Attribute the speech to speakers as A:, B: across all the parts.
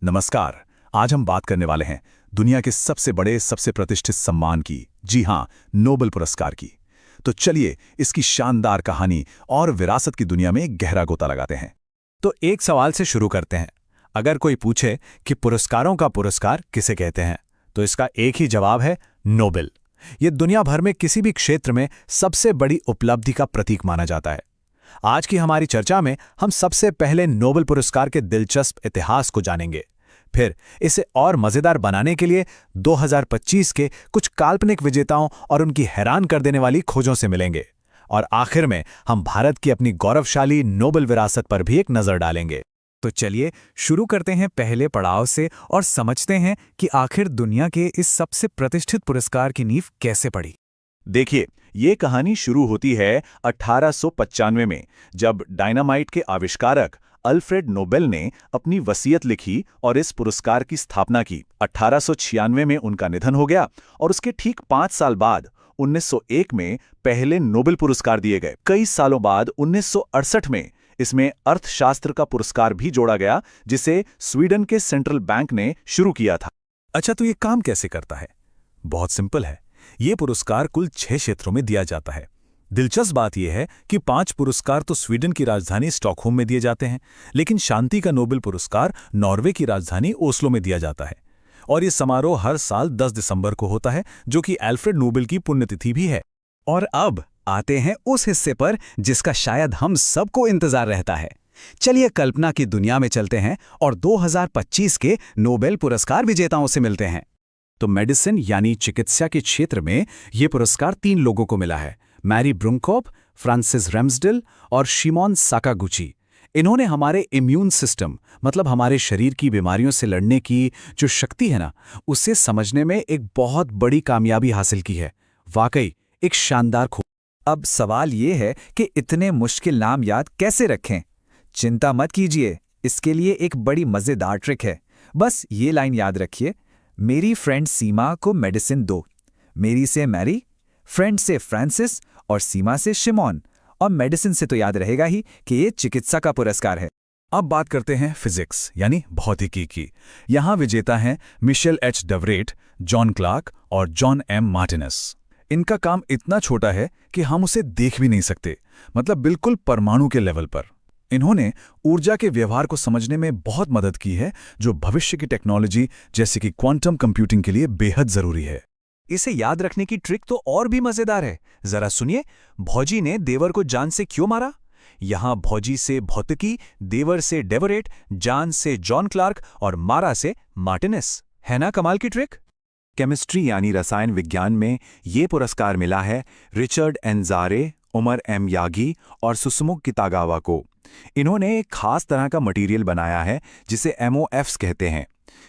A: नमस्कार। आज हम बात करने वाले हैं दुनिया के सबसे बड़े सबसे प्रतिष्ठित सम्मान की, जी हाँ, नोबेल पुरस्कार की। तो चलिए इसकी शानदार कहानी और विरासत की दुनिया में गहरा गोता लगाते हैं।
B: तो एक सवाल से शुरू करते हैं। अगर कोई पूछे कि पुरस्कारों का पुरस्कार किसे कहते हैं, तो इसका एक ही जवाब है, नोबेल। ये दुनिया भर में किसी भी क्षेत्र में सबसे बड़ी उपलब्धि का प्रतीक माना जाता है। आज की हमारी चर्चा में हम सबसे पहले नोबेल पुरस्कार के दिलचस्प इतिहास को जानेंगे। फिर इसे और मजेदार बनाने के लिए 2025 के कुछ काल्पनिक विजेताओं और उनकी हैरान कर देने वाली खोजों से मिलेंगे। और आखिर में हम भारत की अपनी गौरवशाली नोबेल विरासत पर भी एक नजर डालेंगे।
C: तो चलिए शुरू करते हैं पहले पड़ाव से और समझते हैं कि आखिर दुनिया के इस सबसे प्रतिष्ठित पुरस्कार की नींव कैसे पड़ी।
A: देखिए, ये कहानी शुरू होती है 1895 में, जब डायनामाइट के आविष्कारक अल्फ्रेड नोबेल ने अपनी वसीयत लिखी और इस पुरस्कार की स्थापना की। 1896 में उनका निधन हो गया और उसके ठीक 5 साल बाद 1901 में पहले नोबेल पुरस्कार दिए गए। कई सालों बाद 1968 में इसमें अर्थशास्त्र का पुरस्कार भी जोड़ा गया, जिसे स्वीडन के सेंट्रल बैंक ने शुरू किया था।
B: अच्छा, तो ये काम कैसे करता है? बहुत सिंपल है। ये पुरस्कार कुल 6 क्षेत्रों में दिया जाता है। दिलचस्प बात यह है कि 5 पुरस्कार तो स्वीडन की राजधानी स्टॉकहोम में दिए जाते हैं, लेकिन शांति का नोबेल पुरस्कार नॉर्वे की राजधानी ओस्लो में दिया जाता है। और ये समारोह हर साल 10 दिसंबर को होता है, जो कि अल्फ्रेड नोबेल की पुण्यतिथि भी है।
C: और अब आते हैं उस हिस्से पर जिसका शायद हम सबको इंतजार रहता है। चलिए कल्पना की दुनिया में चलते हैं और 2025 के नोबेल पुरस्कार विजेताओं से मिलते हैं।
B: तो मेडिसिन यानी चिकित्सा के क्षेत्र में ये पुरस्कार 3 लोगों को मिला है, मैरी ब्रुंकोप, फ्रांसिस रेम्सडेल और शिमोन साकागुची। इन्होंने हमारे इम्यून सिस्टम, मतलब हमारे शरीर की बीमारियों से लड़ने की जो शक्ति है ना, उसे समझने में एक बहुत बड़ी कामयाबी हासिल की है। वाकई एक शानदार खोज।
C: अब सवाल ये है कि इतने मुश्किल नाम याद कैसे रखें? चिंता मत कीजिए, इसके लिए एक बड़ी मज़ेदार ट्रिक है। बस ये लाइन याद रखिए, मेरी फ्रेंड सीमा को मेडिसिन दो। मेरी से मैरी, फ्रेंड से फ्रांसिस और सीमा से शिमोन। और मेडिसिन से तो याद रहेगा ही कि ये चिकित्सा का पुरस्कार है।
B: अब बात करते हैं फिजिक्स यानी भौतिकी की। यहाँ विजेता हैं मिशेल एच डवरेट, जॉन क्लार्क और जॉन एम मार्टिनस। इनका काम इतना छोटा है कि हम उसे देख भी नहीं सकते, मतलब बिल्कुल परमाणु के लेवल पर। इन्होंने ऊर्जा के व्यवहार को समझने में बहुत मदद की है, जो भविष्य की टेक्नोलॉजी जैसे कि क्वांटम कंप्यूटिंग के लिए बेहद जरूरी है।
C: इसे याद रखने की ट्रिक तो और भी मजेदार है। जरा सुनिए, भौजी ने देवर को जान से क्यों मारा? यहां भौजी से भौतिकी, देवर से डेवरेट, जान से जॉन क्लार्क और मारा से मार्टिनेस। है ना कमाल की ट्रिक?
D: केमिस्ट्री यानी रसायन विज्ञान में ये पुरस्कार मिला है Richard N Zare, Omar M Yaghi और सुसुमु कितागावा को। इन्होंने एक खास तरह का मटेरियल बनाया है जिसे MOFs कहते हैं।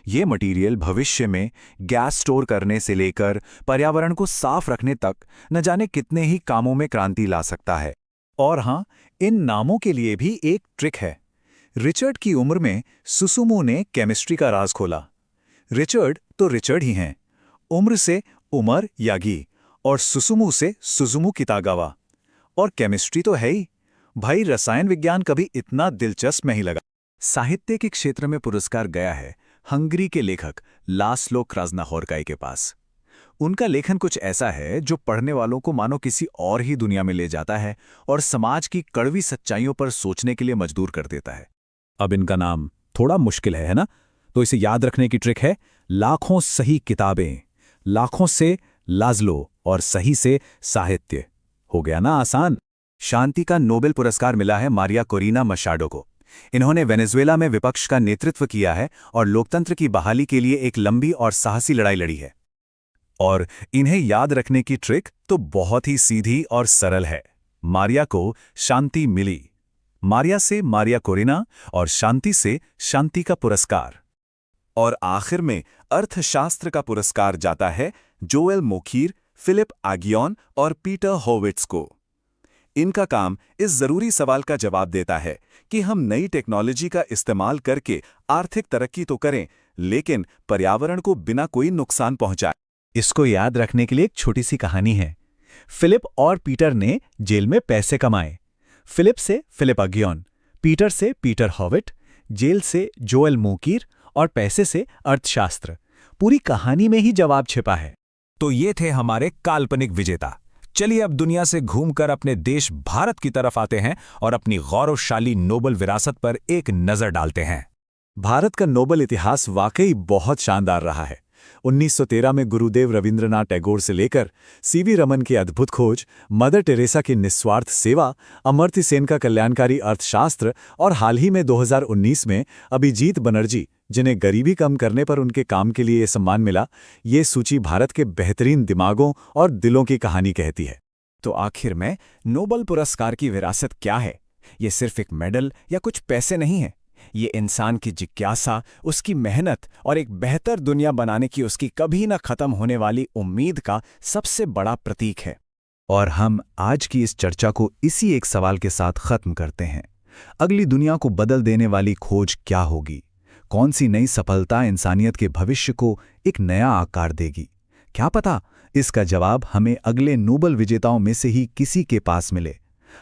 D: ये मटेरियल भविष्य में गैस स्टोर करने से लेकर पर्यावरण को साफ रखने तक न जाने कितने ही कामों में क्रांति ला सकता है।
C: और हाँ, इन नामों के लिए भी एक ट्रिक है। रिचर्ड की उम्र में सुसुमु ने केमिस्ट्री का राज खोला। रिचर्ड तो रिचर्ड ही हैं, उम्र से उमर यागी और सुसुमु से सुजुमु कितागावा। और केमिस्ट्री तो है ही भाई, रसायन विज्ञान कभी इतना दिलचस्प नहीं लगा। साहित्य के क्षेत्र में पुरस्कार गया है हंगरी के लेखक लास्लो क्राज़्नाहोरकाई के पास। उनका लेखन कुछ ऐसा है जो पढ़ने वालों को मानो किसी और ही दुनिया में ले जाता है और समाज की कड़वी सच्चाइयों पर सोचने के लिए मजबूर कर देता है।
B: अब इनका नाम थोड़ा मुश्किल है ना? तो इसे याद रखने की ट्रिक है, लाखों सही किताबें। लाखों से लाज़लो और सही से साहित्य। हो गया ना आसान?
C: शांति का नोबेल पुरस्कार मिला है मारिया कोरिना मशाडो को। इन्होंने वेनेजुएला में विपक्ष का नेतृत्व किया है और लोकतंत्र की बहाली के लिए एक लंबी और साहसी लड़ाई लड़ी है।
B: और इन्हें याद रखने की ट्रिक तो बहुत ही सीधी और सरल है। मारिया को शांति मिली। मारिया से मारिया कोरिना और शांति से शांति का पुरस्कार।
D: और आखिर में अर्थशास्त्र का पुरस्कार जाता है जोएल मोखीर, फिलिप आगियोन और पीटर होविट्स को। इनका काम इस जरूरी सवाल का जवाब देता है कि हम नई टेक्नोलॉजी का इस्तेमाल करके आर्थिक तरक्की तो करें, लेकिन पर्यावरण को बिना कोई नुकसान पहुंचाए।
C: इसको याद रखने के लिए एक छोटी सी कहानी है। फिलिप और पीटर ने जेल में पैसे कमाए। फिलिप से फिलिप आगियोन, पीटर से पीटर हॉविट, जेल से जोएल मोकीर
B: और पैसे से अर्थशास्त्र। पूरी कहानी में ही जवाब छिपा है। तो ये थे हमारे काल्पनिक विजेता। चलिए अब दुनिया से घूमकर अपने देश भारत की तरफ आते हैं और अपनी गौरवशाली नोबेल विरासत पर एक नजर डालते हैं।
C: भारत का नोबेल इतिहास वाकई बहुत शानदार रहा है। 1913 में गुरुदेव रविंद्रनाथ टैगोर से लेकर सीवी रमन की अद्भुत खोज, मदर टेरेसा की निस्वार्थ सेवा, अमर्त्य सेन का कल्याणकारी अर्थशास्त्र और हाल ही में 2019 में अभिजीत बनर्जी, जिन्हें गरीबी कम करने पर उनके काम के लिए ये सम्मान मिला, ये सूची भारत के बेहतरीन दिमागों और दिलों की कहानी कहती है।
B: तो आखिर में नोबेल पुरस्कार की विरासत क्या है? ये सिर्फ एक मेडल या कुछ पैसे नहीं है। ये इंसान की जिज्ञासा, उसकी मेहनत और एक बेहतर दुनिया बनाने की उसकी कभी न खत्म होने वाली उम्मीद का सबसे बड़ा प्रतीक है।
C: और हम आज की इस चर्चा को इसी एक सवाल के साथ खत्म करते हैं। अगली दुनिया को बदल देने वाली खोज क्या होगी? कौन सी नई सफलता इंसानियत के भविष्य को एक नया आकार देगी? क्या पता इसका जवाब हमें अगले नोबेल विजेताओं में से ही किसी के पास मिले।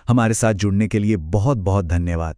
C: हमारे साथ जुड़ने के लिए बहुत बहुत धन्यवाद।